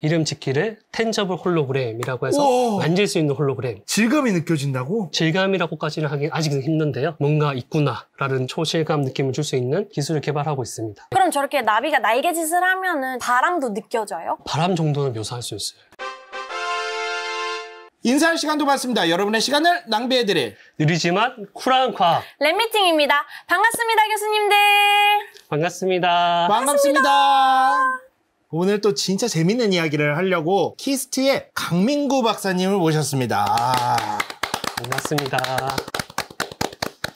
이름 짓기를 텐저블 홀로그램이라고 해서 오! 만질 수 있는 홀로그램. 질감이 느껴진다고? 질감이라고까지는 하긴 아직은 힘든데요. 뭔가 있구나라는 초실감 느낌을 줄 수 있는 기술을 개발하고 있습니다. 그럼 저렇게 나비가 날개짓을 하면은 바람도 느껴져요? 바람 정도는 묘사할 수 있어요. 인사할 시간도 받습니다. 여러분의 시간을 낭비해드릴 느리지만 쿨한 과학. 랩미팅입니다. 반갑습니다, 교수님들. 반갑습니다. 반갑습니다. 오늘 또 진짜 재밌는 이야기를 하려고 키스트의 강민구 박사님을 모셨습니다. 반갑습니다.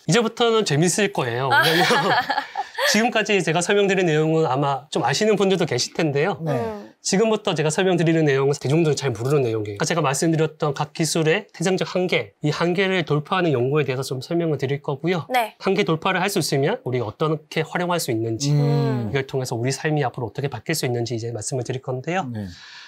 이제부터는 재밌을 거예요. 왜냐면 지금까지 제가 설명드린 내용은 아마 좀 아시는 분들도 계실 텐데요. 지금부터 제가 설명드리는 내용은 대중들이 잘 모르는 내용이에요. 아까 제가 말씀드렸던 각 기술의 태생적 한계, 이 한계를 돌파하는 연구에 대해서 좀 설명을 드릴 거고요. 네. 한계 돌파를 할 수 있으면 우리가 어떻게 활용할 수 있는지, 이걸 통해서 우리 삶이 앞으로 어떻게 바뀔 수 있는지 이제 말씀을 드릴 건데요. 네.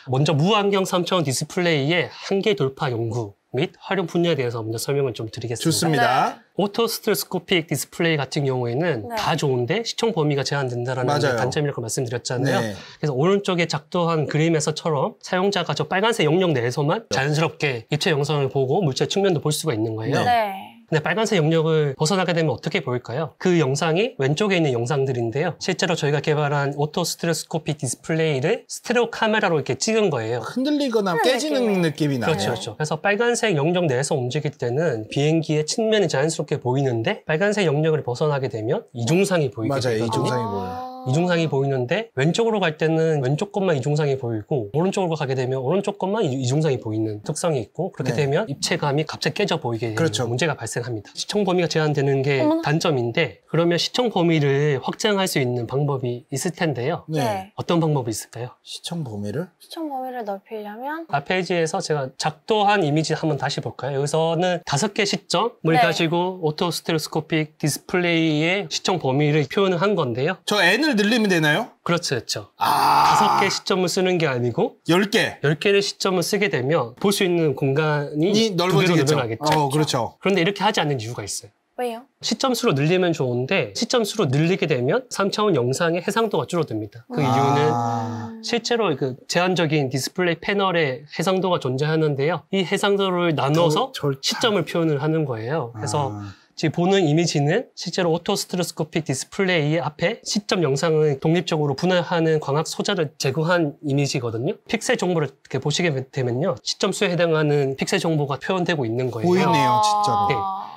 먼저 무안경 3차원 디스플레이의 한계 돌파 연구 및 활용 분야에 대해서 먼저 설명을 좀 드리겠습니다. 좋습니다. 오토스테레오스코픽 디스플레이 같은 경우에는 네. 다 좋은데 시청 범위가 제한된다는 맞아요. 단점이라고 말씀드렸잖아요. 네. 그래서 오른쪽에 작동한 그림에서처럼 사용자가 저 빨간색 영역 내에서만 자연스럽게 입체 영상을 보고 물체 측면도 볼 수가 있는 거예요. 네. 네. 근데 빨간색 영역을 벗어나게 되면 어떻게 보일까요? 그 영상이 왼쪽에 있는 영상들인데요. 실제로 저희가 개발한 오토스테레오스코픽 디스플레이를 스테레오 카메라로 이렇게 찍은 거예요. 흔들리거나 깨지는 느낌이 나요. 그렇죠, 그렇죠. 그래서 빨간색 영역 내에서 움직일 때는 비행기의 측면이 자연스럽게 보이는데 빨간색 영역을 벗어나게 되면 이중상이 보이게 맞아요. 되거든요. 이중상이 보여요. 이중상이 보이는데 왼쪽으로 갈 때는 왼쪽 것만 이중상이 보이고 오른쪽으로 가게 되면 오른쪽 것만 이중상이 보이는 특성이 있고 그렇게 네. 되면 입체감이 갑자기 깨져 보이게 되는 그렇죠. 문제가 발생합니다. 시청 범위가 제한되는 게 어머나. 단점인데 그러면 시청 범위를 확장할 수 있는 방법이 있을 텐데요. 네. 네. 어떤 방법이 있을까요? 시청 범위를? 시청 범위를 넓히려면 앞 페이지에서 제가 작도한 이미지 한번 다시 볼까요? 여기서는 5개 시점을 네. 가지고 오토스테레오스코픽 디스플레이의 시청 범위를 표현을 한 건데요. 저 N을 늘리면 되나요? 그렇죠, 그렇죠. 아. 5개 시점을 쓰는 게 아니고 10개. 10개의 시점을 쓰게 되면 볼 수 있는 공간이 이 두 배로 넓어지겠죠. 늘어나겠죠. 그렇죠. 그런데 이렇게 하지 않는 이유가 있어요. 왜요? 시점 수로 늘리면 좋은데 시점 수로 늘리게 되면 3차원 영상의 해상도가 줄어듭니다. 그 이유는 아. 실제로 그 제한적인 디스플레이 패널에 해상도가 존재하는데요. 이 해상도를 나눠서 시점을 표현을 하는 거예요. 그래서 지금 보는 이미지는 실제로 오토스테레오스코픽 디스플레이 앞에 시점 영상을 독립적으로 분할하는 광학 소자를 제거한 이미지거든요. 픽셀 정보를 이렇게 보시게 되면요. 시점 수에 해당하는 픽셀 정보가 표현되고 있는 거예요. 보이네요, 진짜로. 네.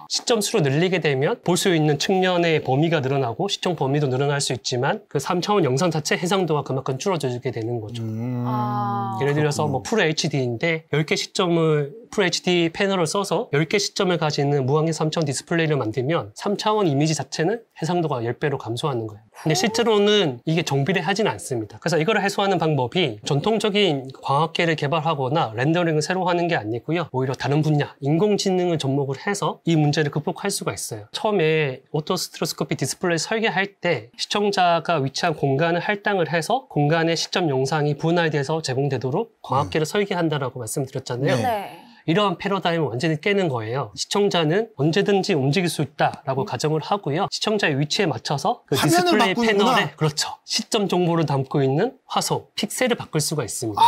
시점 수로 늘리게 되면 볼 수 있는 측면의 범위가 늘어나고 시청 범위도 늘어날 수 있지만 그 3차원 영상 자체 해상도가 그만큼 줄어들게 되는 거죠. 예를 들어서 뭐 풀 HD인데 10개 시점을 풀 HD 패널을 써서 10개 시점을 가지는 무한계 3차원 디스플레이를 만들면 3차원 이미지 자체는 해상도가 10배로 감소하는 거예요. 근데 실제로는 이게 정비례하지는 않습니다. 그래서 이걸 해소하는 방법이 전통적인 광학계를 개발하거나 렌더링을 새로 하는 게 아니고요. 오히려 다른 분야, 인공지능을 접목을 해서 이 문제를 극복할 수가 있어요. 처음에 오토스테레오스코픽 디스플레이 설계할 때 시청자가 위치한 공간을 할당을 해서 공간의 시점 영상이 분할돼서 제공되도록 광학계를 설계한다라고 말씀드렸잖아요. 네. 이러한 패러다임을 완전히 깨는 거예요. 시청자는 언제든지 움직일 수 있다라고 가정을 하고요. 시청자의 위치에 맞춰서 그 디스플레이 패널에 그렇죠. 시점 정보를 담고 있는 화소, 픽셀을 바꿀 수가 있습니다.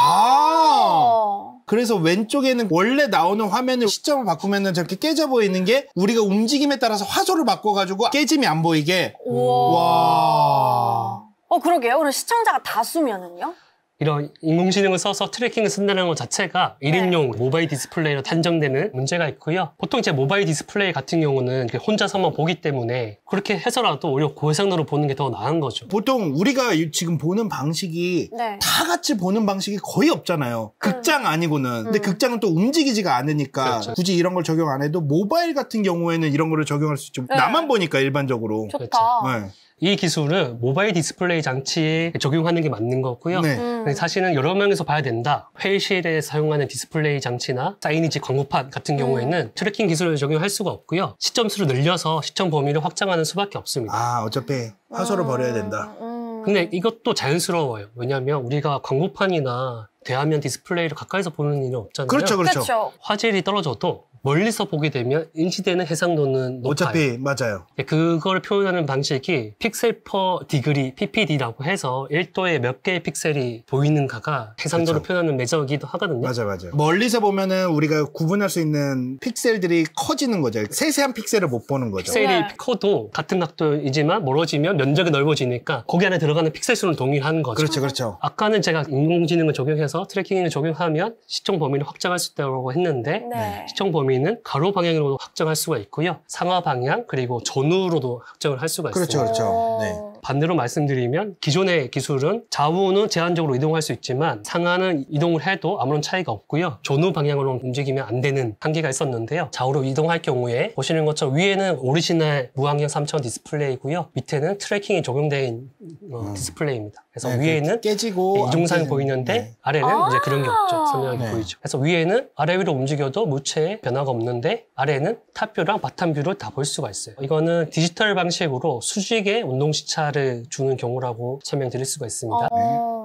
그래서 왼쪽에는 원래 나오는 화면을 시점을 바꾸면 저렇게 깨져 보이는 게 우리가 움직임에 따라서 화소를 바꿔가지고 깨짐이 안 보이게. 와. 그러게요. 그럼 시청자가 다수면은요? 이런 인공지능을 써서 트래킹을 쓴다는 것 자체가 1인용 모바일 디스플레이로 탄정되는 문제가 있고요. 보통 이제 모바일 디스플레이 같은 경우는 혼자서만 보기 때문에 그렇게 해서라도 오히려 고해상도로 보는 게 더 나은 거죠. 보통 우리가 지금 보는 방식이 다 같이 보는 방식이 거의 없잖아요. 극장 아니고는. 근데 극장은 또 움직이지가 않으니까 그렇죠. 굳이 이런 걸 적용 안 해도 모바일 같은 경우에는 이런 거를 적용할 수 있죠. 나만 보니까 일반적으로. 좋다. 네. 이 기술은 모바일 디스플레이 장치에 적용하는 게 맞는 거고요. 네. 근데 사실은 여러 명에서 봐야 된다. 회의실에 사용하는 디스플레이 장치나 사이니지 광고판 같은 경우에는 트래킹 기술을 적용할 수가 없고요. 시점 수를 늘려서 시점 범위를 확장하는 수밖에 없습니다. 어차피 화소를 버려야 된다. 근데 이것도 자연스러워요. 왜냐하면 우리가 광고판이나 대화면 디스플레이를 가까이서 보는 일은 없잖아요. 그렇죠, 그렇죠. 그렇죠. 화질이 떨어져도 멀리서 보게 되면 인지되는 해상도는 높아요. 어차피 맞아요. 그걸 표현하는 방식이 픽셀 퍼 디그리 PPD라고 해서 1도에 몇 개의 픽셀이 보이는가가 해상도를 그쵸. 표현하는 매저이기도 하거든요. 맞아. 멀리서 보면은 우리가 구분할 수 있는 픽셀들이 커지는 거죠. 세세한 픽셀을 못 보는 거죠. 픽셀이 네. 커도 같은 각도이지만 멀어지면 면적이 넓어지니까 거기 안에 들어가는 픽셀 수는 동일한 거죠. 그렇죠. 아까는 제가 인공지능을 적용해서 트래킹을 적용하면 시청 범위를 확장할 수 있다고 했는데 네. 시청 범위는 가로 방향으로도 확정할 수가 있고요. 상하 방향 그리고 전후로도 확정을 할 수가 있습니다. 그렇죠. 네. 반대로 말씀드리면 기존의 기술은 좌우는 제한적으로 이동할 수 있지만 상하는 이동을 해도 아무런 차이가 없고요. 전후 방향으로 움직이면 안 되는 한계가 있었는데요. 좌우로 이동할 경우에 보시는 것처럼 위에는 오리지널 무광경 3000 디스플레이고요. 밑에는 트래킹이 적용된 디스플레이입니다. 그래서 네, 위에는 깨지고 이중상이 안 보이는데 깨지는, 네. 아래는 이제 그런 게 없죠. 선명하게 네. 보이죠. 그래서 위에는 아래 위로 움직여도 무체의 변화가 없는데 아래는 탑뷰랑 바텀뷰를 다 볼 수가 있어요. 이거는 디지털 방식으로 수직의 운동 시차를 주는 경우라고 설명드릴 수가 있습니다.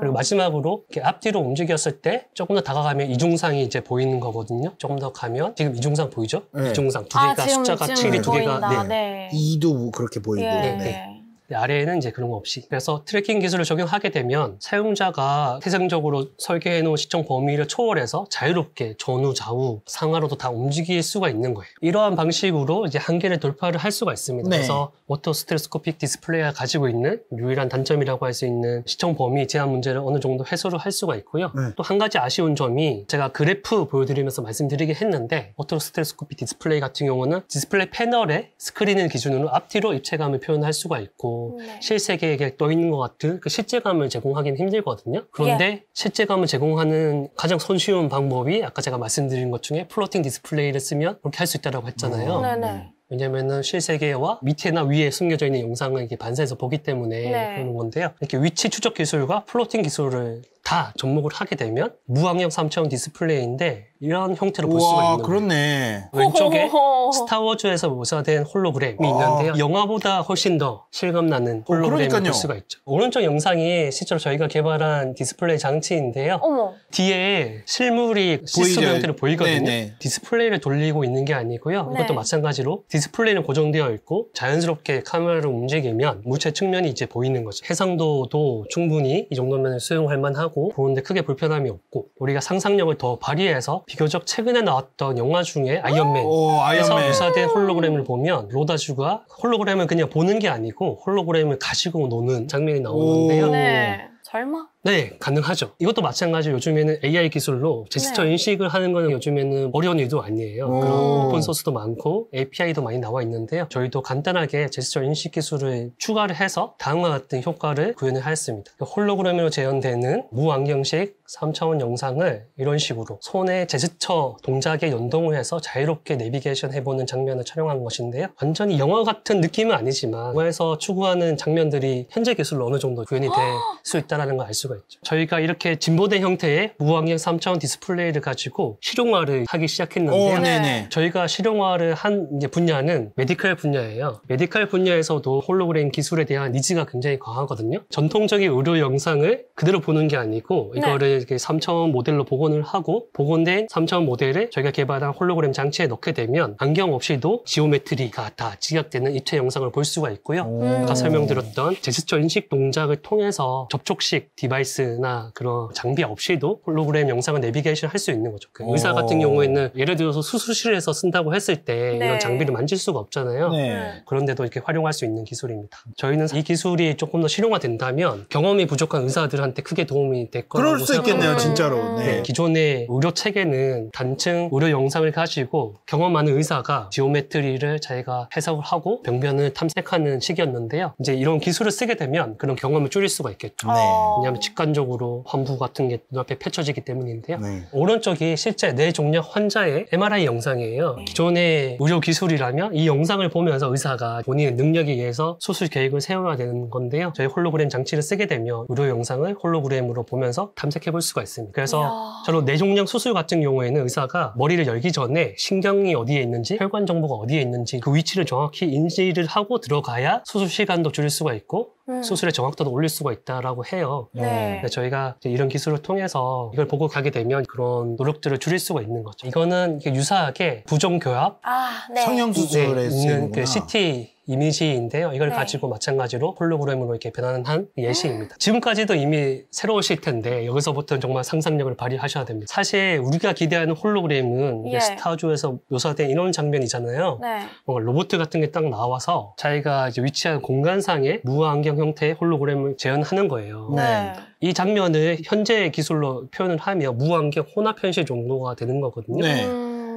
그리고 마지막으로 이렇게 앞뒤로 움직였을 때 조금 더 다가가면 이중상이 이제 보이는 거거든요. 조금 더 가면 지금 이중상 보이죠? 네. 이중상 두 개가 숫자가 7이 두 개가 보인다. 네. 2도 그렇게 보이고. 예. 네. 아래에는 이제 그런 거 없이. 그래서 트래킹 기술을 적용하게 되면 사용자가 태생적으로 설계해 놓은 시청 범위를 초월해서 자유롭게 전후, 좌우, 상하로도 다 움직일 수가 있는 거예요. 이러한 방식으로 이제 한계를 돌파를 할 수가 있습니다. 네. 그래서 오토 스테레오스코픽 디스플레이가 가지고 있는 유일한 단점이라고 할 수 있는 시청 범위 제한 문제를 어느 정도 해소를 할 수가 있고요. 네. 또 한 가지 아쉬운 점이 제가 그래프 보여드리면서 말씀드리긴 했는데 오토 스테레오스코픽 디스플레이 같은 경우는 디스플레이 패널에 스크린을 기준으로 앞뒤로 입체감을 표현할 수가 있고 네. 실세계에 떠 있는 것 같은 그 실제감을 제공하기는 힘들거든요. 그런데 실제감을 제공하는 가장 손쉬운 방법이 아까 제가 말씀드린 것 중에 플로팅 디스플레이를 쓰면 그렇게 할 수 있다고 했잖아요. 네네. 왜냐면은 실세계와 밑에나 위에 숨겨져 있는 영상을 이렇게 반사해서 보기 때문에 네. 그러는 건데요. 이렇게 위치 추적 기술과 플로팅 기술을 다 접목을 하게 되면 무광경 3000 디스플레이인데 이런 형태로 볼 수가 우와, 있는 거예요. 그렇네. 왼쪽에 호호호호. 스타워즈에서 묘사된 홀로그램이 있는데요. 영화보다 훨씬 더 실감나는 홀로그램을 그러니까요. 볼 수가 있죠. 오른쪽 영상이 실제로 저희가 개발한 디스플레이 장치인데요. 어머. 뒤에 실물이 시스템 보이죠? 형태로 보이거든요. 네네. 디스플레이를 돌리고 있는 게 아니고요. 네. 이것도 마찬가지로 디스플레이는 고정되어 있고 자연스럽게 카메라를 움직이면 무체 측면이 이제 보이는 거죠. 해상도도 충분히 이 정도면 수용할 만하고 보는데 크게 불편함이 없고 우리가 상상력을 더 발휘해서 비교적 최근에 나왔던 영화 중에 아이언맨 오, 에서 아이언맨. 묘사된 홀로그램을 보면 로다주가 홀로그램을 그냥 보는 게 아니고 홀로그램을 가지고 노는 장면이 나오는데요. 오. 네. 설마? 네, 가능하죠. 이것도 마찬가지로 요즘에는 AI 기술로 제스처 네. 인식을 하는 거는 요즘에는 어려운 일도 아니에요. 오. 그런 오픈소스도 많고 API도 많이 나와 있는데요. 저희도 간단하게 제스처 인식 기술을 추가를 해서 다음과 같은 효과를 구현을 하였습니다. 홀로그램으로 재현되는 무안경식 3차원 영상을 이런 식으로 손에 제스처 동작에 연동을 해서 자유롭게 내비게이션 해보는 장면을 촬영한 것인데요. 완전히 영화 같은 느낌은 아니지만 영화에서 추구하는 장면들이 현재 기술로 어느 정도 구현이 될 수 있다는 걸 알 수가 있죠. 저희가 이렇게 진보된 형태의 무광경 3차원 디스플레이를 가지고 실용화를 하기 시작했는데요. 오, 네네. 저희가 실용화를 한 이제 분야는 메디컬 분야예요. 메디컬 분야에서도 홀로그램 기술에 대한 니즈가 굉장히 강하거든요. 전통적인 의료 영상을 그대로 보는 게 아니고 이거를 이렇게 3차원 모델로 복원을 하고 복원된 3차원 모델을 저희가 개발한 홀로그램 장치에 넣게 되면 안경 없이도 지오메트리가 다 집약되는 입체 영상을 볼 수가 있고요. 아까 설명드렸던 제스처 인식 동작을 통해서 접촉식 디바이스나 그런 장비 없이도 홀로그램 영상을 내비게이션 할 수 있는 거죠. 그 의사 같은 경우에는 예를 들어서 수술실에서 쓴다고 했을 때 네. 이런 장비를 만질 수가 없잖아요. 네. 그런데도 이렇게 활용할 수 있는 기술입니다. 저희는 이 기술이 조금 더 실용화된다면 경험이 부족한 의사들한테 크게 도움이 될 거라고 그럴 수 있겠네요, 생각합니다. 진짜로. 네. 기존의 의료 체계는 단층 의료 영상을 가지고 경험 많은 의사가 지오메트리를 자기가 해석을 하고 병변을 탐색하는 시기였는데요. 이제 이런 기술을 쓰게 되면 그런 경험을 줄일 수가 있겠죠. 네. 왜냐하면 직관적으로 환부 같은 게 눈앞에 펼쳐지기 때문인데요. 네. 오른쪽이 실제 뇌종양 환자의 MRI 영상이에요. 기존의 의료 기술이라면 이 영상을 보면서 의사가 본인의 능력에 의해서 수술 계획을 세워야 되는 건데요. 저희 홀로그램 장치를 쓰게 되면 의료 영상을 홀로그램으로 보면서 탐색해 볼 수가 있습니다. 그래서 이야. 저로 뇌종양 수술 같은 경우에는 의사가 머리를 열기 전에 신경이 어디에 있는지 혈관 정보가 어디에 있는지 그 위치를 정확히 인지를 하고 들어가야 수술 시간도 줄일 수가 있고 수술의 정확도도 올릴 수가 있다라고 해요. 네. 저희가 이제 이런 기술을 통해서 이걸 보고 가게 되면 그런 노력들을 줄일 수가 있는 거죠. 이거는 이게 유사하게 부정교합 아, 네. 성형수술에 있는 그 CT 이미지인데요. 이걸 네. 가지고 마찬가지로 홀로그램으로 이렇게 변하는 한 예시입니다. 지금까지도 이미 새로우실 텐데 여기서부터는 정말 상상력을 발휘하셔야 됩니다. 사실 우리가 기대하는 홀로그램은 이게 예. 스타워즈에서 묘사된 이런 장면이잖아요. 네. 뭔가 로봇 같은 게 딱 나와서 자기가 이제 위치한 공간상에 무안경 형태의 홀로그램을 재현하는 거예요. 네. 이 장면을 현재의 기술로 표현을 하면 무안경 혼합 현실 정도가 되는 거거든요. 네.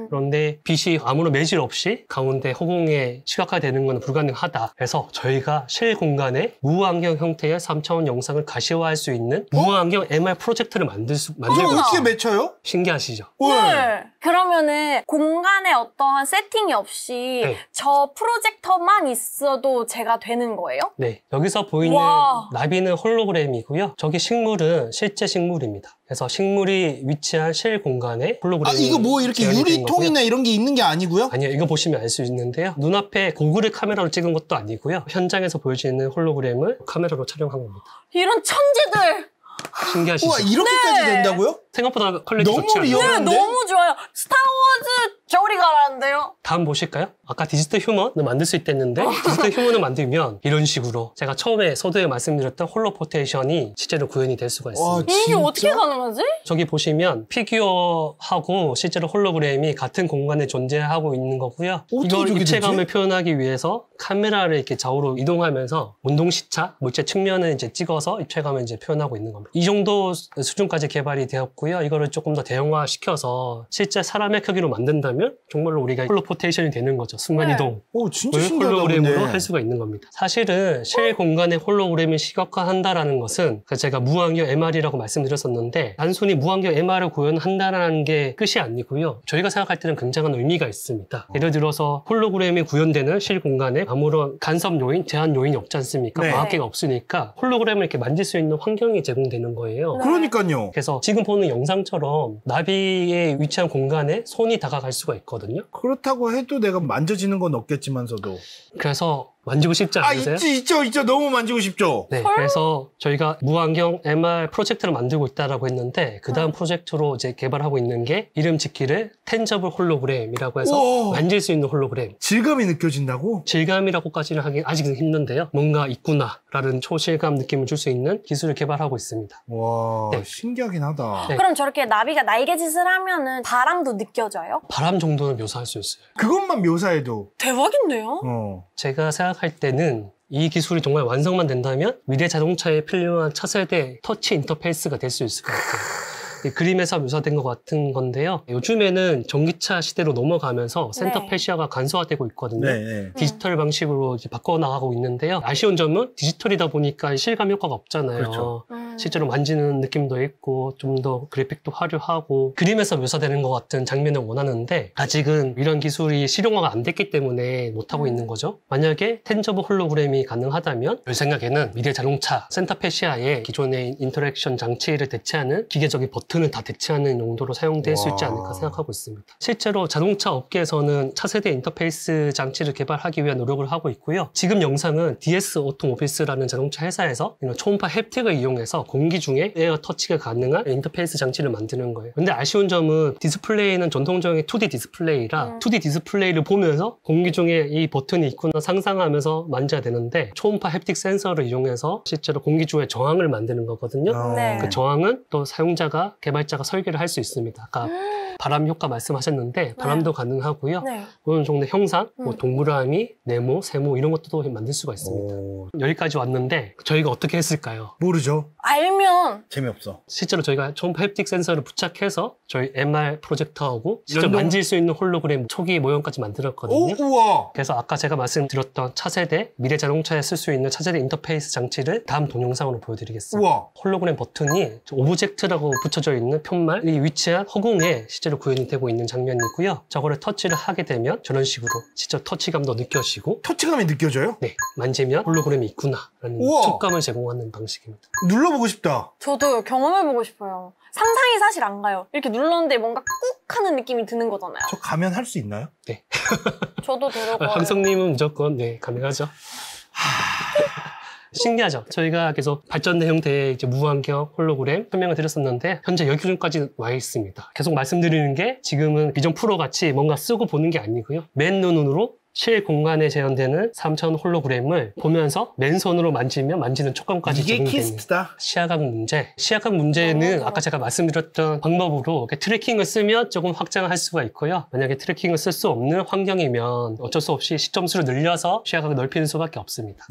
그런데 빛이 아무런 매질 없이 가운데 허공에 시각화되는 것은 불가능하다. 그래서 저희가 실공간에 무안경 형태의 3차원 영상을 가시화할 수 있는 무안경 MR 프로젝트를 만들고 그럼 어떻게 있어요. 맺혀요? 신기하시죠? 네. 그러면은 공간에 어떠한 세팅이 없이 네. 저 프로젝터만 있어도 제가 되는 거예요? 네, 여기서 보이는 와. 나비는 홀로그램이고요. 저기 식물은 실제 식물입니다. 그래서 식물이 위치한 실공간에 아, 홀로그램이 이거 뭐 이렇게 재현이 된 유리통이나 거고요. 이런 게 있는 게 아니고요? 아니요, 이거 보시면 알 수 있는데요. 눈앞에 고글을 카메라로 찍은 것도 아니고요. 현장에서 보여지는 홀로그램을 카메라로 촬영한 겁니다. 이런 천재들! 신기하시죠? 우와, 이렇게까지 네. 된다고요? 생각보다 퀄리티 너무 좋지 않나요? 네, 리얼한데? 너무 좋아요. 스타워즈 저리 가라는데요? 다음 보실까요? 아까 디지털 휴먼을 만들 수 있댔는데 디지털 휴먼을 만들면 이런 식으로 제가 처음에 서두에 말씀드렸던 홀로포테이션이 실제로 구현이 될 수가 있습니다. 와, 이게 진짜? 어떻게 가능하지? 저기 보시면 피규어하고 실제로 홀로그램이 같은 공간에 존재하고 있는 거고요. 어떻게 이걸 저게 입체감을 되지? 표현하기 위해서 카메라를 이렇게 좌우로 이동하면서 운동 시차, 물체 측면을 이제 찍어서 입체감을 이제 표현하고 있는 겁니다. 이 정도 수준까지 개발이 되었고요. 이거를 조금 더 대형화시켜서 실제 사람의 크기로 만든다면 정말로 우리가 홀로포테이션이 되는 거죠. 순간이동. 오, 진짜 신기하다. 홀로그램으로 근데. 할 수가 있는 겁니다. 사실은 실 공간에 홀로그램을 시각화한다라는 것은 제가 무안경 MR이라고 말씀드렸었는데 단순히 무안경 MR을 구현한다라는 게 끝이 아니고요. 저희가 생각할 때는 굉장한 의미가 있습니다. 예를 들어서 홀로그램이 구현되는 실 공간에 아무런 간섭 요인, 제한 요인이 없지 않습니까? 네. 과학계가 없으니까 홀로그램을 이렇게 만질 수 있는 환경이 제공되는 거예요. 네. 그러니까요. 그래서 지금 보는 영상처럼 나비에 위치한 공간에 손이 다가갈 수가 있거든요. 그렇다고 해도 내가 만져지는 건 없겠지만서도. 그래서 만지고 싶지 아, 않으세요? 있죠. 너무 만지고 싶죠? 네, 그래서 저희가 무안경 MR 프로젝트를 만들고 있다라고 했는데 그 다음 프로젝트로 이제 개발하고 있는 게 이름 짓기를 텐저블 홀로그램이라고 해서 우와. 만질 수 있는 홀로그램. 질감이 느껴진다고? 질감이라고까지는 하긴 아직은 힘든데요. 뭔가 있구나라는 초실감 느낌을 줄 수 있는 기술을 개발하고 있습니다. 와, 네. 신기하긴 하다. 네. 그럼 저렇게 나비가 날개짓을 하면은 바람도 느껴져요? 바람 정도는 묘사할 수 있어요. 그것만 묘사해도. 대박인데요? 제가 생각할 때는 이 기술이 정말 완성만 된다면 미래 자동차에 필요한 차세대 터치 인터페이스가 될 수 있을 것 같아요. 이 그림에서 묘사된 것 같은 건데요. 요즘에는 전기차 시대로 넘어가면서 센터 네. 패시아가 간소화되고 있거든요. 네. 디지털 방식으로 이제 바꿔나가고 있는데요. 아쉬운 점은 디지털이다 보니까 실감 효과가 없잖아요. 그렇죠. 실제로 만지는 느낌도 있고 좀 더 그래픽도 화려하고 그림에서 묘사되는 것 같은 장면을 원하는데 아직은 이런 기술이 실용화가 안 됐기 때문에 못하고 있는 거죠. 만약에 텐저블 홀로그램이 가능하다면 제 생각에는 미래 자동차 센터 패시아에 기존의 인터랙션 장치를 대체하는 기계적인 버튼을 다 대체하는 용도로 사용될 수 있지 와. 않을까 생각하고 있습니다. 실제로 자동차 업계에서는 차세대 인터페이스 장치를 개발하기 위한 노력을 하고 있고요. 지금 영상은 DS 오토모빌스라는 자동차 회사에서 이런 초음파 햅틱을 이용해서 공기 중에 에어 터치가 가능한 인터페이스 장치를 만드는 거예요. 근데 아쉬운 점은 디스플레이는 전통적인 2D 디스플레이라 2D 디스플레이를 보면서 공기 중에 이 버튼이 있구나 상상하면서 만져야 되는데 초음파 햅틱 센서를 이용해서 실제로 공기 중에 저항을 만드는 거거든요. 네. 그 저항은 또 사용자가 개발자가 설계를 할 수 있습니다. 아까 바람 효과 말씀하셨는데 바람도 가능하고요. 네. 어느 정도 형상, 뭐 동그라미, 네모, 세모 이런 것도 만들 수가 있습니다. 여기까지 왔는데 저희가 어떻게 했을까요? 모르죠. 알면 재미없어. 실제로 저희가 초음파 햅틱 센서를 부착해서 저희 MR 프로젝터하고 직접 연동- 만질 수 있는 홀로그램 초기 모형까지 만들었거든요. 우와. 그래서 아까 제가 말씀드렸던 차세대, 미래 자동차에 쓸 수 있는 차세대 인터페이스 장치를 다음 동영상으로 보여드리겠습니다. 우와. 홀로그램 버튼이 오브젝트라고 붙여져 있는 편말이 위치한 허공에 실제로 구현이 되고 있는 장면이고요. 저거를 터치를 하게 되면 저런 식으로 직접 터치감도 느껴지고 터치감이 느껴져요? 네, 만지면 홀로그램이 있구나라는 우와. 촉감을 제공하는 방식입니다. 눌러보고 싶다. 저도 경험해보고 싶어요. 상상이 사실 안 가요. 이렇게 눌렀는데 뭔가 꾹 하는 느낌이 드는 거잖아요. 저 가면 할 수 있나요? 저도 데려가요. 함성님은 무조건 네 가능하죠. 신기하죠? 저희가 계속 발전된 형태의 이제 무광경 홀로그램 설명을 드렸었는데 현재 여기 수준까지 와 있습니다. 계속 말씀드리는 게 지금은 비전 프로 같이 뭔가 쓰고 보는 게 아니고요. 맨 눈으로 실 공간에 재현되는 3차원 홀로그램을 보면서 맨손으로 만지면 만지는 촉감까지 이게 적용되는 키스트다. 시야각 문제. 시야각 문제는 아까 제가 말씀드렸던 방법으로 이렇게 트래킹을 쓰면 조금 확장을 할 수가 있고요. 만약에 트래킹을 쓸 수 없는 환경이면 어쩔 수 없이 시점수를 늘려서 시야각을 넓히는 수밖에 없습니다.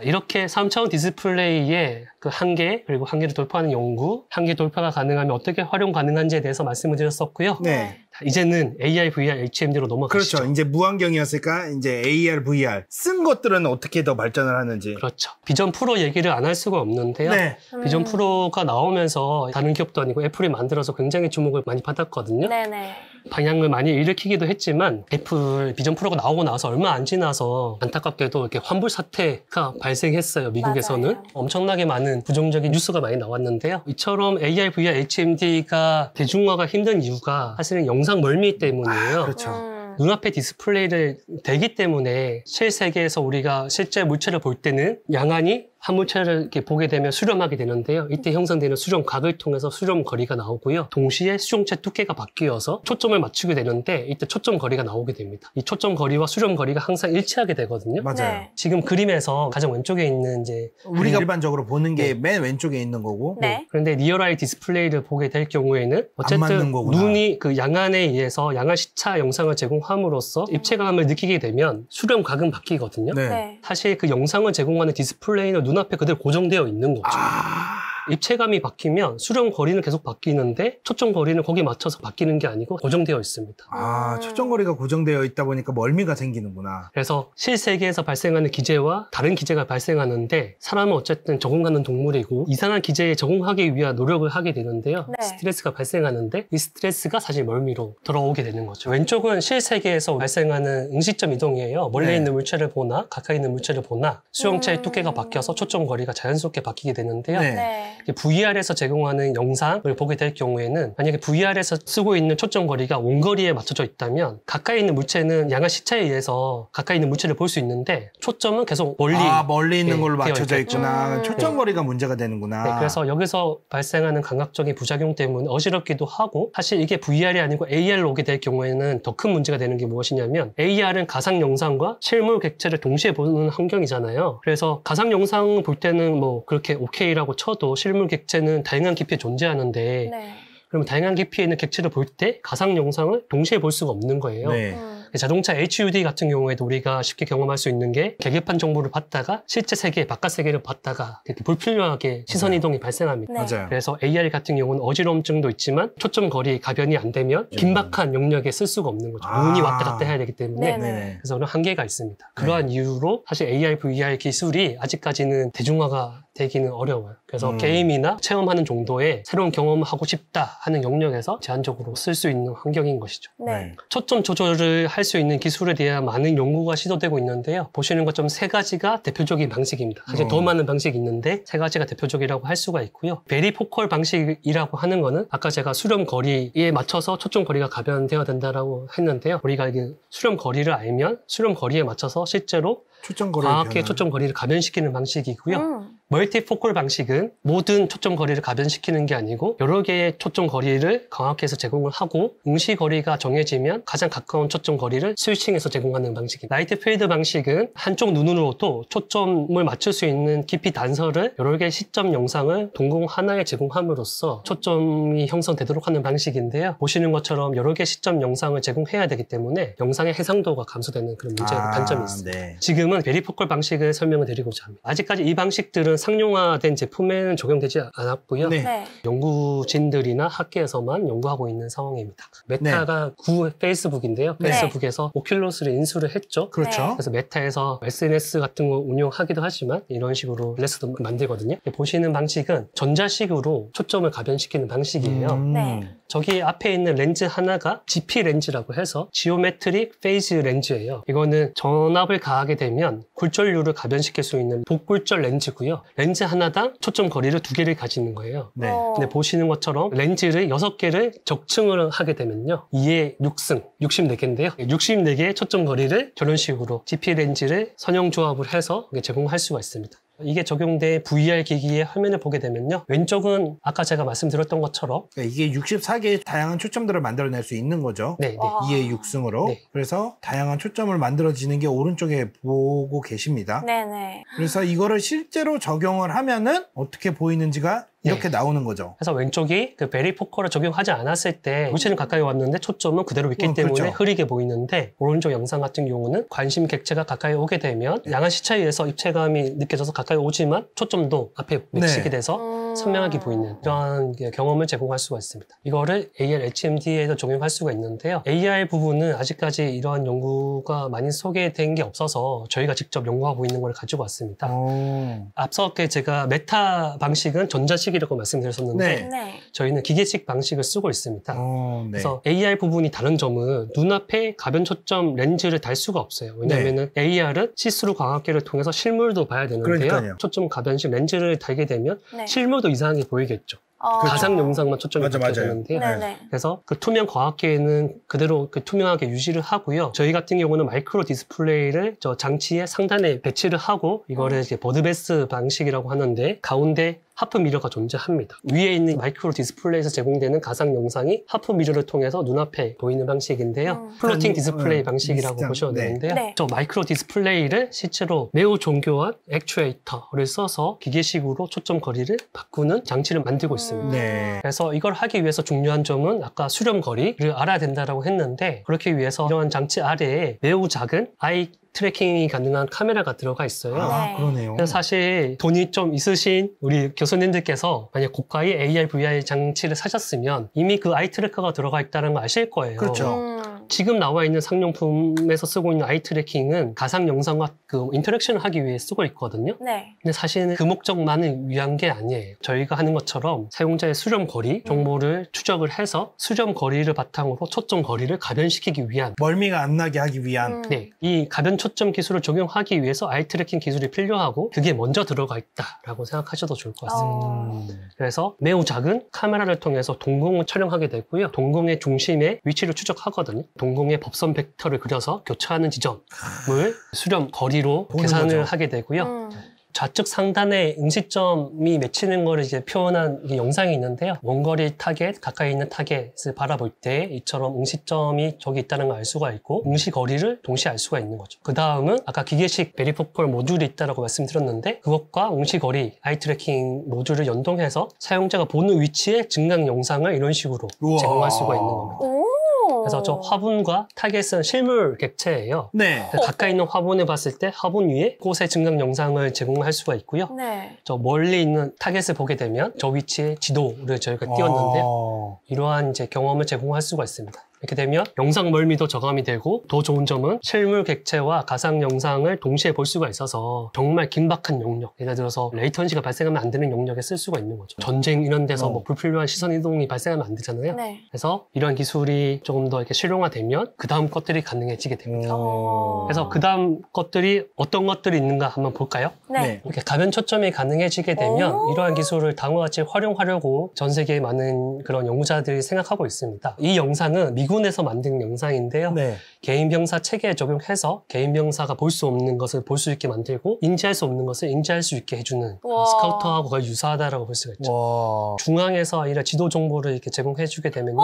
이렇게 3차원 디스플레이의 그 한계, 그리고 한계를 돌파하는 연구, 한계 돌파가 가능하면 어떻게 활용 가능한지에 대해서 말씀을 드렸었고요. 네. 이제는 AR, VR, HMD로 넘어가시죠. 그렇죠. 이제 무환경이었으니까 이제 AR, VR 쓴 것들은 어떻게 더 발전을 하는지. 그렇죠. 비전 프로 얘기를 안 할 수가 없는데요. 네. 비전 프로가 나오면서 다른 기업도 아니고 애플이 만들어서 굉장히 주목을 많이 받았거든요. 네네. 방향을 많이 일으키기도 했지만 애플 비전 프로가 나오고 나서 얼마 안 지나서 안타깝게도 이렇게 환불 사태가 발생했어요. 미국에서는. 맞아요. 엄청나게 많은 부정적인 뉴스가 많이 나왔는데요. 이처럼 AR, VR, HMD가 대중화가 힘든 이유가 사실은 영상 멀미 때문이에요. 그렇죠. 눈앞에 디스플레이를 대기 때문에 실세계에서 우리가 실제 물체를 볼 때는 양안이 한 물체를 이렇게 보게 되면 수렴하게 되는데요. 이때 형성되는 수렴각을 통해서 수렴 거리가 나오고요. 동시에 수렴체 두께가 바뀌어서 초점을 맞추게 되는데 이때 초점 거리가 나오게 됩니다. 이 초점 거리와 수렴 거리가 항상 일치하게 되거든요. 맞아요. 네. 지금 그림에서 가장 왼쪽에 있는 이제 우리가 일반적으로 보는 게 맨 왼쪽에 있는 거고. 네. 그런데 리얼아이 디스플레이를 보게 될 경우에는 맞는 어쨌든 거구나. 눈이 그 양안에 의해서 양안 시차 영상을 제공함으로써 입체감을 느끼게 되면 수렴각은 바뀌거든요. 네. 네. 사실 그 영상을 제공하는 디스플레이는 눈앞에 그대로 고정되어 있는 거죠. 입체감이 바뀌면 수렴 거리는 계속 바뀌는데 초점 거리는 거기에 맞춰서 바뀌는 게 아니고 고정되어 있습니다. 초점거리가 고정되어 있다 보니까 멀미가 생기는구나. 그래서 실세계에서 발생하는 기제와 다른 기제가 발생하는데 사람은 어쨌든 적응하는 동물이고 이상한 기제에 적응하기 위한 노력을 하게 되는데요. 네. 스트레스가 발생하는데 이 스트레스가 사실 멀미로 돌아오게 되는 거죠. 왼쪽은 실세계에서 발생하는 응시점 이동이에요. 멀리 네. 있는 물체를 보나 가까이 있는 물체를 보나 수용체의 두께가 바뀌어서 초점 거리가 자연스럽게 바뀌게 되는데요. 네. 네. VR에서 제공하는 영상을 보게 될 경우에는 만약에 VR에서 쓰고 있는 초점 거리가 원거리에 맞춰져 있다면 가까이 있는 물체는 양안 시차에 의해서 가까이 있는 물체를 볼 수 있는데 초점은 계속 멀리 있는 네, 걸로 되어 맞춰져 있겠죠. 있구나. 초점거리가 문제가 되는구나. 네, 그래서 여기서 발생하는 감각적인 부작용 때문에 어지럽기도 하고 사실 이게 VR이 아니고 AR로 오게 될 경우에는 더 큰 문제가 되는 게 무엇이냐면 AR은 가상 영상과 실물 객체를 동시에 보는 환경이잖아요. 그래서 가상 영상 볼 때는 뭐 그렇게 오케이라고 쳐도 실물 객체는 다양한 깊이에 존재하는데 네. 그러면 다양한 깊이에 있는 객체를 볼 때 가상 영상을 동시에 볼 수가 없는 거예요. 네. 자동차 HUD 같은 경우에도 우리가 쉽게 경험할 수 있는 게 계기판 정보를 받다가 실제 세계, 바깥 세계를 봤다가 이렇게 불필요하게 시선 이동이 발생합니다. 네. 맞아요. 그래서 AR 같은 경우는 어지러움증도 있지만 초점 거리 가변이 안 되면 긴박한 영역에 쓸 수가 없는 거죠. 눈이 왔다 갔다 해야 되기 때문에 네네. 그래서 한계가 있습니다. 그러한 이유로 사실 AR, VR 기술이 아직까지는 대중화가 되기는 어려워요. 그래서 게임이나 체험하는 정도의 새로운 경험을 하고 싶다 하는 영역에서 제한적으로 쓸 수 있는 환경인 것이죠. 네. 초점 조절을 할 수 있는 기술에 대한 많은 연구가 시도되고 있는데요. 보시는 것처럼 세 가지가 대표적인 방식입니다. 사실 더 많은 방식이 있는데 세 가지가 대표적이라고 할 수가 있고요. 베리포컬 방식이라고 하는 거는 아까 제가 수렴 거리에 맞춰서 초점 거리가 가변되어야 된다라고 했는데요. 우리가 이게 수렴 거리를 알면 수렴 거리에 맞춰서 실제로 과학의 초점 거리를 가변시키는 방식이고요. 멀티포컬 방식은 모든 초점 거리를 가변시키는 게 아니고 여러 개의 초점 거리를 광학해서 제공을 하고 응시 거리가 정해지면 가장 가까운 초점 거리를 스위칭해서 제공하는 방식입니다. 라이트 필드 방식은 한쪽 눈으로도 초점을 맞출 수 있는 깊이 단서를 여러 개의 시점 영상을 동공 하나에 제공함으로써 초점이 형성되도록 하는 방식인데요. 보시는 것처럼 여러 개의 시점 영상을 제공해야 되기 때문에 영상의 해상도가 감소되는 그런 문제가 단점이 있습니다. 네. 지금은 베리포컬 방식을 설명을 드리고자 합니다. 아직까지 이 방식들은 상용화된 제품에는 적용되지 않았고요. 네. 네. 연구진들이나 학계에서만 연구하고 있는 상황입니다. 메타가 구 페이스북인데요. 네. 페이스북에서 오큘러스를 인수를 했죠. 그렇죠. 그래서 메타에서 SNS 같은 거 운용하기도 하지만 이런 식으로 글래스도 만들거든요. 보시는 방식은 전자식으로 초점을 가변시키는 방식이에요. 네. 저기 앞에 있는 렌즈 하나가 GP 렌즈라고 해서 지오메트릭 페이즈 렌즈예요. 이거는 전압을 가하게 되면 굴절률을 가변시킬 수 있는 복굴절 렌즈고요. 렌즈 하나당 초점 거리를 2개를 가지는 거예요. 네. 근데 보시는 것처럼 렌즈를 6개를 적층을 하게 되면요. 2의 6승, 64개인데요. 64개의 초점 거리를 저런 식으로 GP 렌즈를 선형 조합을 해서 제공할 수가 있습니다. 이게 적용된 VR 기기의 화면을 보게 되면요. 왼쪽은 아까 제가 말씀드렸던 것처럼 그러니까 이게 64개의 다양한 초점들을 만들어낼 수 있는 거죠. 네, 네. 와. 2의 6승으로. 네. 그래서 다양한 초점을 만들어지는 게 오른쪽에 보고 계십니다. 네네. 그래서 이거를 실제로 적용을 하면은 어떻게 보이는지가 이렇게 나오는 거죠. 그래서 왼쪽이 그 베리포커를 적용하지 않았을 때 물체는 가까이 왔는데 초점은 그대로 있기 때문에 그렇죠. 흐리게 보이는데 오른쪽 영상 같은 경우는 관심 객체가 가까이 오게 되면 양한 시차에 의해서 입체감이 느껴져서 가까이 오지만 초점도 앞에 맺히게 돼서 선명하게 보이는 이런 경험을 제공할 수가 있습니다. 이거를 AR HMD에도 적용할 수가 있는데요. AR 부분은 아직까지 이러한 연구가 많이 소개된 게 없어서 저희가 직접 연구하고 있는 걸 가지고 왔습니다. 앞서 제가 메타 방식은 전자식이라고 말씀드렸었는데 네. 네. 저희는 기계식 방식을 쓰고 있습니다. 네. 그래서 AR 부분이 다른 점은 눈앞에 가변 초점 렌즈를 달 수가 없어요. 왜냐하면 AR은 시스루 광학계를 통해서 실물도 봐야 되는데요. 그러니까요. 초점 가변식 렌즈를 달게 되면 네. 실물도 이상하게 보이겠죠. 그렇죠. 가상 영상만 초점이 맞아, 맞게 맞아요. 되는데요. 네네. 그래서 그 투명 광학계는 그대로 그 투명하게 유지를 하고요. 저희 같은 경우는 마이크로 디스플레이를 저 장치의 상단에 배치를 하고 이거를 이제 버드베스 방식이라고 하는데 가운데 하프 미러가 존재합니다. 위에 있는 마이크로 디스플레이에서 제공되는 가상 영상이 하프 미러를 통해서 눈앞에 보이는 방식인데요. 플로팅 디스플레이 방식이라고 비슷한, 보셔도 네. 되는데요. 네. 저 마이크로 디스플레이를 실제로 매우 정교한 액추에이터를 써서 기계식으로 초점 거리를 바꾸는 장치를 만들고 있습니다. 네. 그래서 이걸 하기 위해서 중요한 점은 아까 수렴 거리를 알아야 된다고 했는데 그렇기 위해서 이런 장치 아래에 매우 작은 아이 트래킹이 가능한 카메라가 들어가 있어요. 아, 네. 그러네요. 그래서 사실 돈이 좀 있으신 우리 교수님들께서 만약 고가의 AR, VR 장치를 사셨으면 이미 그 아이 트래커가 들어가 있다는 걸 아실 거예요. 그렇죠. 지금 나와 있는 상용품에서 쓰고 있는 아이 트래킹은 가상 영상과 그 인터랙션을 하기 위해 쓰고 있거든요. 네. 근데 사실은 그 목적만을 위한 게 아니에요. 저희가 하는 것처럼 사용자의 수렴 거리 정보를 추적을 해서 수렴 거리를 바탕으로 초점 거리를 가변시키기 위한 멀미가 안 나게 하기 위한. 네, 이 가변 초점 기술을 적용하기 위해서 아이 트래킹 기술이 필요하고 그게 먼저 들어가 있다라고 생각하셔도 좋을 것 같습니다. 그래서 매우 작은 카메라를 통해서 동공을 촬영하게 되고요. 동공의 중심에 위치를 추적하거든요. 동공의 법선 벡터를 그려서 교차하는 지점을 수렴 거리로 보는 계산을 거죠. 하게 되고요. 좌측 상단에 응시점이 맺히는 거를 이제 표현한 이게 영상이 있는데요. 원거리 타겟, 가까이 있는 타겟을 바라볼 때 이처럼 응시점이 저기 있다는 걸 알 수가 있고 응시 거리를 동시에 알 수가 있는 거죠. 그 다음은 아까 기계식 베리포컬 모듈이 있다고 말씀드렸는데 그것과 응시 거리, 아이 트래킹 모듈을 연동해서 사용자가 보는 위치의 증강 영상을 이런 식으로 우와. 제공할 수가 있는 겁니다. 오. 그래서 저 화분과 타겟은 실물 객체예요. 네. 가까이 있는 화분을 봤을 때 화분 위에 꽃의 증강 영상을 제공할 수가 있고요. 네. 저 멀리 있는 타겟을 보게 되면 저 위치에 지도를 저희가 띄웠는데요. 이러한 이제 경험을 제공할 수가 있습니다. 이렇게 되면 영상 멀미도 저감이 되고 더 좋은 점은 실물 객체와 가상 영상을 동시에 볼 수가 있어서 정말 긴박한 영역, 예를 들어서 레이턴시가 발생하면 안 되는 영역에 쓸 수가 있는 거죠. 전쟁 이런 데서 뭐 불필요한 시선 이동이 발생하면 안 되잖아요. 네. 그래서 이런 기술이 조금 더 이렇게 실용화되면 그 다음 것들이 가능해지게 됩니다. 그래서 그 다음 것들이 어떤 것들이 있는가 한번 볼까요? 네. 이렇게 가변 초점이 가능해지게 되면 이러한 기술을 다음과 같이 활용하려고 전 세계에 많은 그런 연구자들이 생각하고 있습니다. 이 영상은 미군에서 만든 영상인데요. 네. 개인 병사 체계에 적용해서 개인 병사가 볼 수 없는 것을 볼 수 있게 만들고 인지할 수 없는 것을 인지할 수 있게 해주는 와. 스카우터하고 거의 유사하다라고 볼 수가 있죠. 와. 중앙에서 이런 지도 정보를 이렇게 제공해주게 되면요.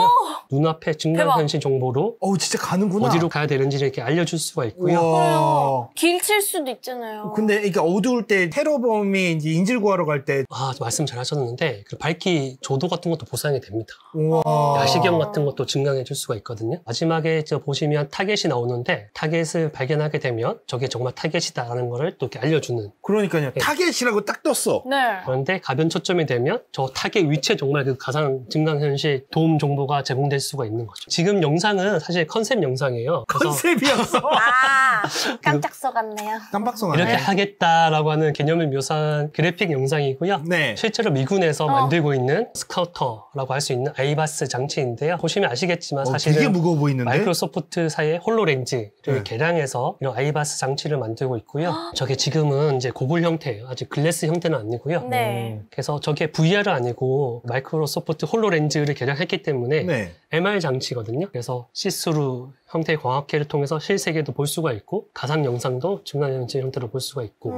눈앞에 증강현실 정보로 어우, 진짜 가는구나. 어디로 가야 되는지를 이렇게 알려줄 수가 있고요. 우와. 길칠 수도 있잖아요. 근데 이게 어두울 때 테러범이 이제 인질 구하러 갈 때 아, 말씀 잘 하셨는데 그 밝기 조도 같은 것도 보상이 됩니다. 우와. 야시경 같은 것도 증강해 줄 수가 있거든요. 마지막에 저 보시면 타겟이 나오는데 타겟을 발견하게 되면 저게 정말 타겟이다라는 거를 또 이렇게 알려주는. 그러니까요. 타겟이라고 딱 떴어. 네. 그런데 가변 초점이 되면 저 타겟 위치에 정말 그 가상 증강현실 도움 정보가 제공될 수가 있는 거죠. 지금 영상은 사실 컨셉 영상이에요. 그래서 컨셉이었어. 아, 깜짝 속았네요. 깜빡 속았네. 이렇게 하겠다라고 하는 개념을 묘사한 그래픽 영상이고요. 네. 실제로 미군에서 만들고 있는 스카우터라고 할 수 있는 아이바스 장치인데요. 보시면 아시겠지만 사실은 되게 무거워 보이는데? 마이크로소프트사의 홀로렌즈를 네. 개량해서 이런 아이바스 장치를 만들고 있고요. 저게 지금은 이제 고글 형태예요. 아직 글래스 형태는 아니고요. 네. 그래서 저게 VR은 마이크로소프트 홀로렌즈를 개량했기 때문에 네. MR 장치거든요. 그래서 시스루 형태의 광학계를 통해서 실세계도 볼 수가 있고 가상 영상도 증강현실 형태로 볼 수가 있고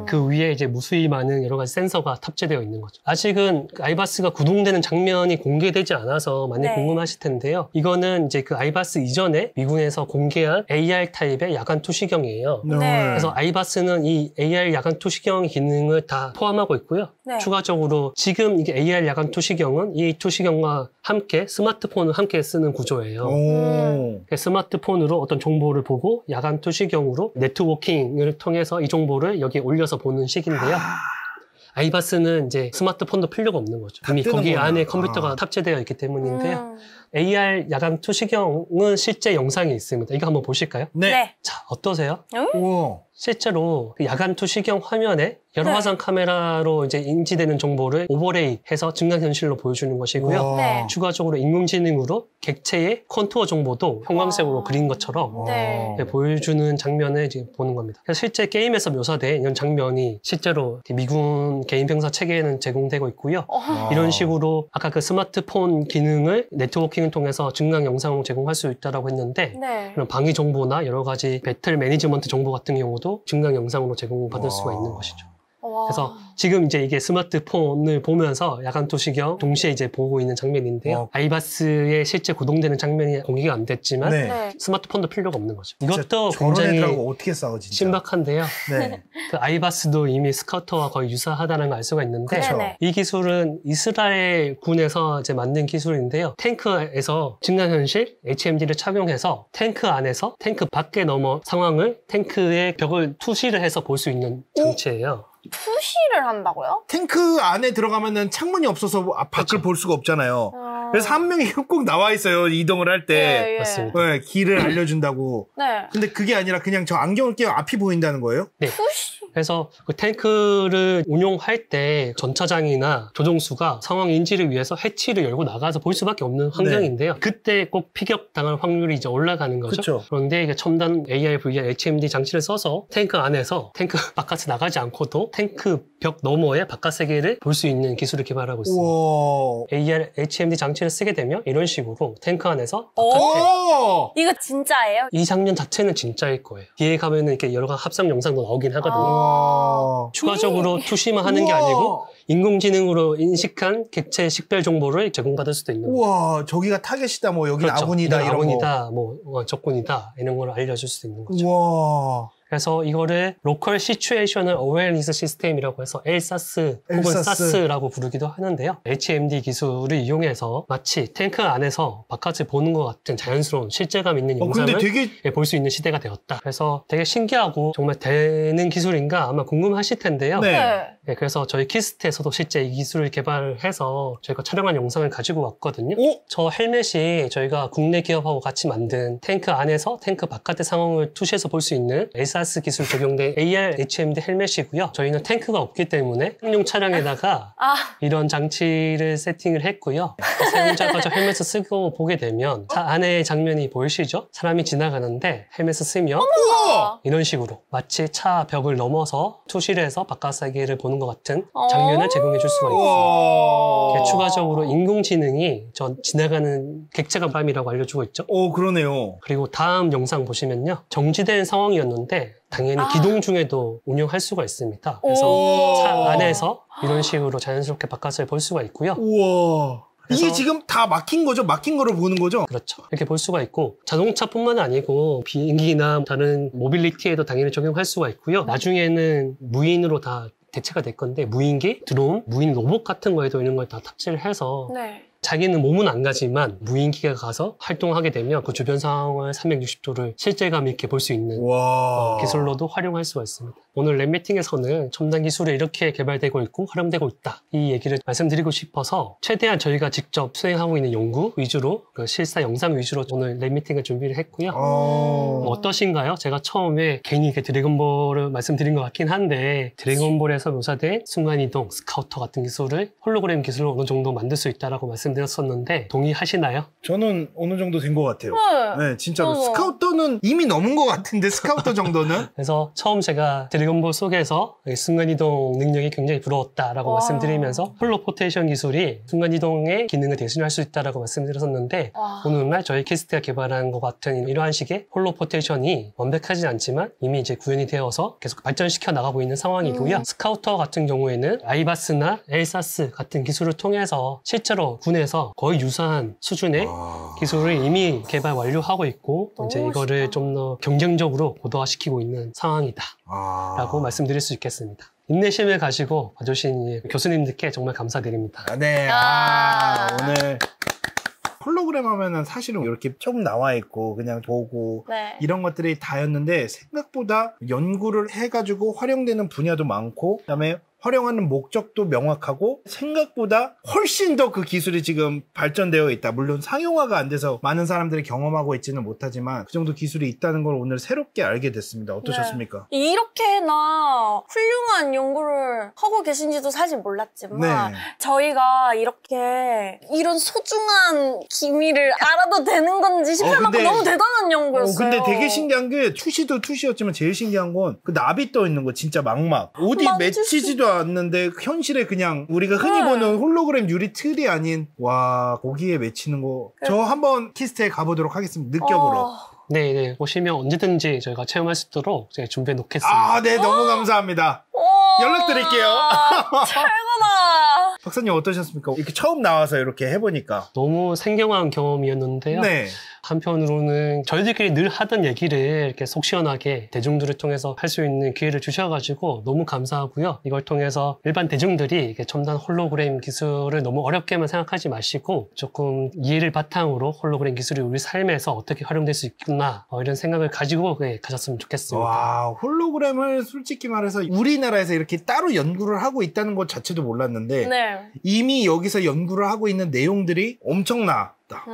그 위에 이제 무수히 많은 여러 가지 센서가 탑재되어 있는 거죠. 아직은 아이바스가 구동되는 장면이 공개되지 않아서 많이 네. 궁금하실 텐데요. 이거는 이제 그 아이바스 이전에 미군에서 공개한 AR 타입의 야간 투시경이에요. 네. 그래서 아이바스는 이 AR 야간 투시경 기능을 다 포함하고 있고요. 네. 추가적으로 지금 이게 AR 야간 투시경은 이 투시경과 함께 스마트폰을 함께 쓰는 구조예요. 오. 스마트폰으로 어떤 정보를 보고 야간 투시경으로 네트워킹을 통해서 이 정보를 여기에 올려서 보는 식인데요. 아이바스는 이제 스마트폰도 필요가 없는 거죠. 다 이미 거기 뜨는구나. 안에 컴퓨터가 탑재되어 있기 때문인데요. AR 야간 투시경은 실제 영상이 있습니다. 이거 한번 보실까요? 네. 네. 자, 어떠세요? 오. 실제로 그 야간 투시경 화면에 여러 네. 화상 카메라로 이제 인지되는 정보를 오버레이 해서 증강현실로 보여주는 것이고요. 와. 네. 추가적으로 인공지능으로 객체의 컨투어 정보도 형광색으로 와. 그린 것처럼 네. 보여주는 장면을 이제 보는 겁니다. 그래서 실제 게임에서 묘사된 이런 장면이 실제로 미군 개인 병사 체계에는 제공되고 있고요. 이런 식으로 아까 그 스마트폰 기능을 네트워킹을 통해서 증강 영상을 제공할 수 있다고 했는데 네. 그런 방위 정보나 여러 가지 배틀 매니지먼트 정보 같은 경우도 증강 영상으로 제공받을 수가 있는 것이죠. 와. 그래서 지금 이제 이게 스마트폰을 보면서 야간 투시경 동시에 이제 보고 있는 장면인데요. 아이바스에 실제 구동되는 장면이 공개가 안 됐지만 네. 네. 스마트폰도 필요가 없는 거죠. 진짜 이것도 저런 굉장히 애들하고 어떻게 싸워 진짜. 신박한데요. 네. 그 아이바스도 이미 스카우터와 거의 유사하다는 걸 알 수가 있는데 그쵸. 네네. 이 기술은 이스라엘 군에서 이제 만든 기술인데요. 탱크에서 증강현실 HMD를 착용해서 탱크 안에서 탱크 밖에 넘어 상황을 탱크의 벽을 투시를 해서 볼 수 있는 장치예요. 푸시를 한다고요? 탱크 안에 들어가면은 창문이 없어서 밖을 볼 수가 없잖아요. 그래서 한 명이 꼭 나와 있어요. 이동을 할 때. 예, 예. 맞습니다. 네, 길을 알려준다고. 네. 근데 그게 아니라 그냥 저 안경을 끼면 앞이 보인다는 거예요? 푸시. 그래서 그 탱크를 운용할 때 전차장이나 조종수가 상황 인지를 위해서 해치를 열고 나가서 볼 수밖에 없는 환경인데요. 그때 꼭 피격당할 확률이 이제 올라가는 거죠. 그쵸. 그런데 이게 첨단 AR, VR, HMD 장치를 써서 탱크 안에서 탱크 바깥에 나가지 않고도 탱크 벽 너머의 바깥 세계를 볼 수 있는 기술을 개발하고 있습니다. 우와. AR, HMD 장치를 쓰게 되면 이런 식으로 탱크 안에서 바깥에 오! 이거 진짜예요? 이 장면 자체는 진짜일 거예요. 뒤에 가면은 이렇게 여러 가지 합성 영상도 나오긴 하거든요. 와. 추가적으로 투시만 하는 게 우와. 아니고 인공지능으로 인식한 객체 식별 정보를 제공받을 수도 있는 거죠. 우와, 저기가 타겟이다, 뭐, 여기 그렇죠. 아군이다, 이건 이런 아군이다, 뭐 적군이다 이런 걸 알려줄 수 있는 거죠. 우와. 그래서 이거를 로컬 시츄에이셔널 어웨어니스 시스템이라고 해서 LSAS 혹은 LSAS. SAS라고 부르기도 하는데요. HMD 기술을 이용해서 마치 탱크 안에서 바깥을 보는 것 같은 자연스러운 실제감 있는 근데 영상을 되게, 볼 수 있는 시대가 되었다. 그래서 되게 신기하고 정말 되는 기술인가 아마 궁금하실 텐데요. 네. 네, 그래서 저희 키스트에서도 실제 이 기술을 개발해서 저희가 촬영한 영상을 가지고 왔거든요. 오? 저 헬멧이 저희가 국내 기업하고 같이 만든 탱크 안에서 탱크 바깥의 상황을 투시해서 볼 수 있는 LSAS 기술 적용된 AR HMD 헬멧이고요. 저희는 탱크가 없기 때문에 상용 차량에다가 이런 장치를 세팅을 했고요. 사용자가 저 헬멧을 쓰고 보게 되면 차 안의 장면이 보이시죠? 사람이 지나가는데 헬멧을 쓰면 우와! 이런 식으로 마치 차 벽을 넘어서 투시를 해서 바깥 세계를 보는 것 같은 장면을 제공해 줄 수가 있습니다. 우와. 추가적으로 인공지능이 저 지나가는 객체감이라고 알려주고 있죠. 오, 그러네요. 그리고 다음 영상 보시면요. 정지된 상황이었는데 당연히 기동 중에도 운영할 수가 있습니다. 그래서 오. 차 안에서 이런 식으로 자연스럽게 바깥을 볼 수가 있고요. 우와. 그래서- 이게 지금 다 막힌 거죠? 막힌 거를 보는 거죠? 그렇죠. 이렇게 볼 수가 있고 자동차뿐만 아니고 비행기나 다른 모빌리티에도 당연히 적용할 수가 있고요. 나중에는 무인으로 다 대체가 될 건데 무인기, 드론, 무인 로봇 같은 거에도 이런 걸 다 탑재를 해서 네. 자기는 몸은 안 가지만 무인기가 가서 활동하게 되면 그 주변 상황을 360도를 실제감 있게 볼 수 있는 와. 기술로도 활용할 수가 있습니다. 오늘 랩 미팅에서는 첨단 기술이 이렇게 개발되고 있고 활용되고 있다. 이 얘기를 말씀드리고 싶어서 최대한 저희가 직접 수행하고 있는 연구 위주로 그 실사 영상 위주로 오늘 랩 미팅을 준비를 했고요. 뭐 어떠신가요? 제가 처음에 괜히 이렇게 드래곤볼을 말씀드린 것 같긴 한데 드래곤볼에서 묘사된 순간이동, 스카우터 같은 기술을 홀로그램 기술로 어느 정도 만들 수 있다라고 말씀드렸는데 말씀드렸었는데 동의하시나요? 저는 어느 정도 된 것 같아요. 네, 진짜로. 어. 스카우터는 이미 넘은 것 같은데, 스카우터 정도는? 그래서 처음 제가 드래곤볼 속에서 순간이동 능력이 굉장히 부러웠다라고 와. 말씀드리면서 홀로포테이션 기술이 순간이동의 기능을 대신할 수 있다라고 말씀드렸었는데 와. 오늘날 저희 캐스트가 개발한 것 같은 이러한 식의 홀로포테이션이 완벽하진 않지만 이미 이제 구현이 되어서 계속 발전시켜 나가고 있는 상황이고요. 스카우터 같은 경우에는 아이바스나 엘사스 같은 기술을 통해서 실제로 군에서 거의 유사한 수준의 기술을 이미 개발 완료하고 있고 너무 이제 이거를 멋있다. 좀 더 경쟁적으로 고도화시키고 있는 상황이다라고 말씀드릴 수 있겠습니다. 인내심을 가지고 봐주신 이 교수님들께 정말 감사드립니다. 네, 오늘. 홀로그램 하면은 사실은 이렇게 조금 나와 있고 그냥 보고 네. 이런 것들이 다였는데 생각보다 연구를 해가지고 활용되는 분야도 많고 그다음에 활용하는 목적도 명확하고 생각보다 훨씬 더 그 기술이 지금 발전되어 있다. 물론 상용화가 안 돼서 많은 사람들이 경험하고 있지는 못하지만 그 정도 기술이 있다는 걸 오늘 새롭게 알게 됐습니다. 어떠셨습니까? 네. 이렇게나 훌륭한 연구를 하고 계신지도 사실 몰랐지만 네. 저희가 이렇게 이런 소중한 기미를 알아도 되는 건지 싶을 만큼 근데- 너무 대단한 연구였어요. 근데 되게 신기한 게 투시도 투시였지만 제일 신기한 건 그 나비 떠 있는 거 진짜 막막 어디 만질 수- 맺히지도 않는데 현실에 그냥 우리가 흔히 네. 보는 홀로그램 유리 틀이 아닌 와 거기에 맺히는 거 저 한번 키스트에 가보도록 하겠습니다. 느껴보러. 네, 오시면 언제든지 저희가 체험할 수 있도록 제가 준비해 놓겠습니다. 네 너무 감사합니다. 연락드릴게요. 최고다. 박사님 어떠셨습니까? 이렇게 처음 나와서 이렇게 해보니까. 너무 생경한 경험이었는데요. 네. 한편으로는 저희들끼리 늘 하던 얘기를 이렇게 속 시원하게 대중들을 통해서 할 수 있는 기회를 주셔가지고 너무 감사하고요. 이걸 통해서 일반 대중들이 이게 첨단 홀로그램 기술을 너무 어렵게만 생각하지 마시고 조금 이해를 바탕으로 홀로그램 기술이 우리 삶에서 어떻게 활용될 수 있구나 이런 생각을 가지고 가셨으면 좋겠습니다. 와 홀로그램을 솔직히 말해서 우리나라에서 이렇게 따로 연구를 하고 있다는 것 자체도 몰랐는데 네. 이미 여기서 연구를 하고 있는 내용들이 엄청나다.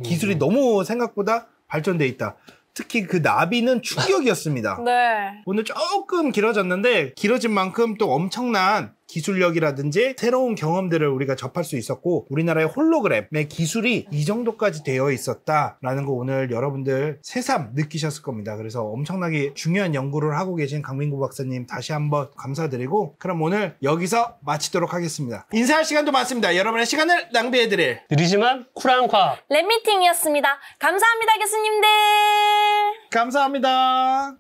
기술이 너무 생각보다 발전돼 있다. 특히 그 나비는 충격이었습니다. 네. 오늘 조금 길어졌는데 길어진 만큼 또 엄청난 기술력이라든지 새로운 경험들을 우리가 접할 수 있었고 우리나라의 홀로그램의 기술이 이 정도까지 되어 있었다라는 거 오늘 여러분들 새삼 느끼셨을 겁니다. 그래서 엄청나게 중요한 연구를 하고 계신 강민구 박사님 다시 한번 감사드리고 그럼 오늘 여기서 마치도록 하겠습니다. 인사할 시간도 많습니다. 여러분의 시간을 낭비해드릴 느리지만 쿨한 과학 랩미팅이었습니다. 감사합니다, 교수님들. 감사합니다.